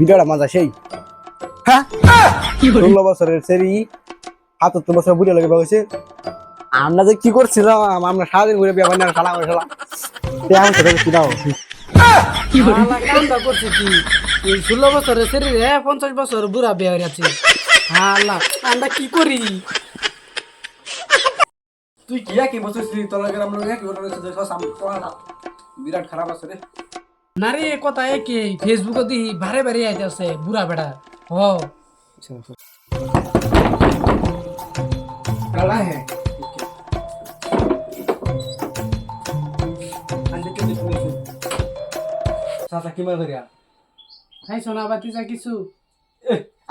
ভিডিওটা মজা সেই হ্যাঁ 16 বছরের সেরি ৭৭ বছর বুড়ি লাগে বয়সে আমরা যে কি করছিলাম আমরা সারাদিন ঘুরে বিয়ে বানিয়ে শালা করে শালা তেমন করে কি দাও কি কামটা করছে কি এই 16 বছরের শরীরে 50 বছর বুড়া বিয়ে হয়ে আছে আল্লাহ আমরা কি করি তুই কি কি বছর শ্রী তোলা গেলাম লোক কি ঘটনা হচ্ছে দেখো সামনে তোলা বিরাট খারাপ আছে রে না রে কথা একই ফেসবুকে দি বারে বারে আইতাছে বুড়া বেড়া হ কালা হে সাথে কি মা করিয়া খাই সোনা বাতি যা কিছু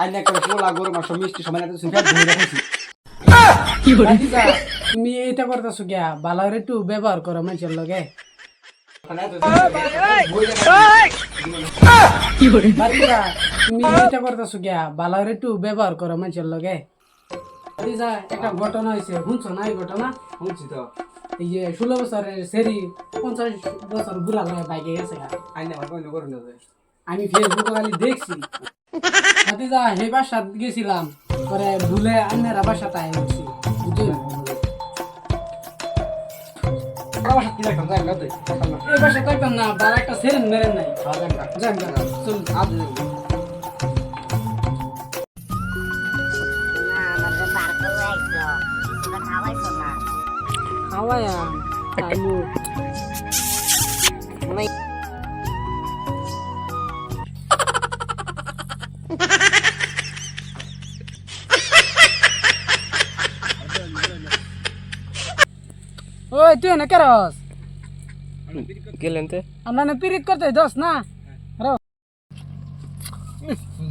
আইনা করে পোলা গরু মাংস মিষ্টি সময় না তো সুখে ধরে রাখছি কি বলি তুমি এটা করতেছো গিয়া বালার একটু ব্যবহার করো মানুষের লগে কি বলি তুমি এটা করতেছো গিয়া বালার একটু ব্যবহার করো মানুষের লগে যা একটা ঘটনা হয়েছে শুনছো না এই ঘটনা বুঝছি তো এই যে 16 বছরের সেরি 50 বছর বুড়া লগে বাইকে গেছে আইনা আমার কোনো করুন না আমি ফেসবুকে খালি দেখছি ভাতিজা হে বাসাত গেছিলাম পরে ভুলে আন্নারা বাসাতে আইছি বুঝলি আমার সাথে লাগতাম যাই না তুই এই বাসা থাকতাম না বার একটা সেরেন মেরেন নাই যান চল আজ খাওয়ায়া টাইমু ওই তুই না কেরস গেলেন তে আমরা না পিরিত করতে দোস না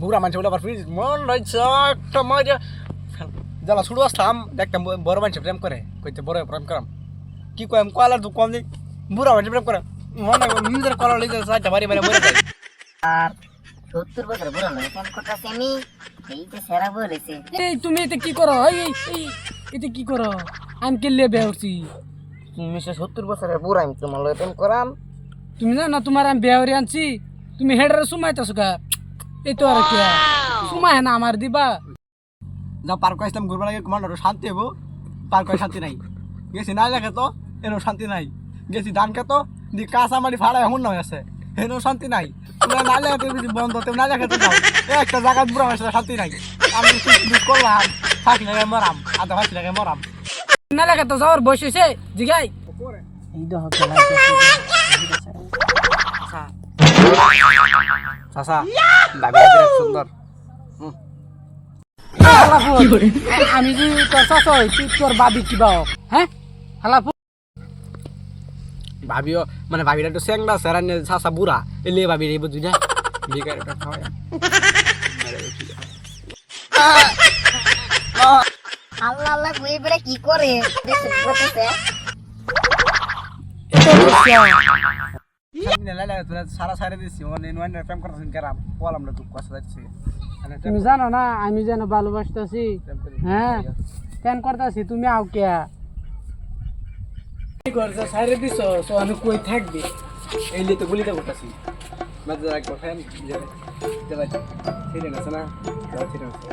বুড়া মানুষ বলে আবার ফ্রিজ মন রয়েছে একটা মজা জ্বালা শুরু আসলাম দেখতাম বড় মানুষ প্রেম করে কইতে বড় প্রেম করাম কি কয় কলার তো কম নেই বুড়া মানুষ প্রেম করে মনে নিজের কলার লিখে সাইডটা বাড়ি বাড়ি মরে যায় আর 70 বছর বুড়ো লাগে কেন করতেছি আমি এই যে সেরা বলেছে এই তুমি এতে কি করো এই এতে কি করো আমি কে লেবে উঠছি তুমি 70 বছরের বুড়া আমি তোমার লগে প্রেম করাম তুমি জানো না তোমার আমি বেহরি আনছি তুমি হেডারে সুমাইতেছো কা এই তো আর কি সুমাই না আমার দিবা যা পার্ক আসতাম ঘুরবা লাগে কমান্ডার শান্তি হবো পার্ক শান্তি নাই গেছি না লেখে তো এরও শান্তি নাই গেছি ধান খেতো দি কাঁচা মারি ভাড়া এমন নয় আছে এরও শান্তি নাই তোমরা না লেখাতে বন্ধ তুমি না লেখাতে যাও একটা জায়গায় বুড়া মানুষের শান্তি নাই আমি করলাম 5 টাকায় মরাম আধা 5 টাকায় মরাম না লাগে তো যাওয়ার বসেছে জিগাই এই দেখো চাচা দাবি সুন্দর আমি যে তোর চাচা তুই তোর বাবি কিবা হ্যাঁ হালাফু ভাবিও মানে ভাবিটা একটু স্যাংরা স্যারানে চাচা বুড়া এলে ভাবি রে বুঝি না বেকার একটা খাওয়া আল্লাহ আল্লাহ কই বড় কি করে দেখতে করতেছে সারা সারা দিছি মানে নয় প্রেম করতেছেন কেরাম বললাম না তুই কথা যাচ্ছে তুমি জানো না আমি যেন ভালোবাসতেছি হ্যাঁ কেন করতেছি তুমি আও কে কি করছো সাইরে দিছো তো আমি কই থাকবি এই লিয়ে তো গুলিতে করতেছি মাঝে একবার ফ্যান দেবাই ছিলেন আছে না ছিলেন আছে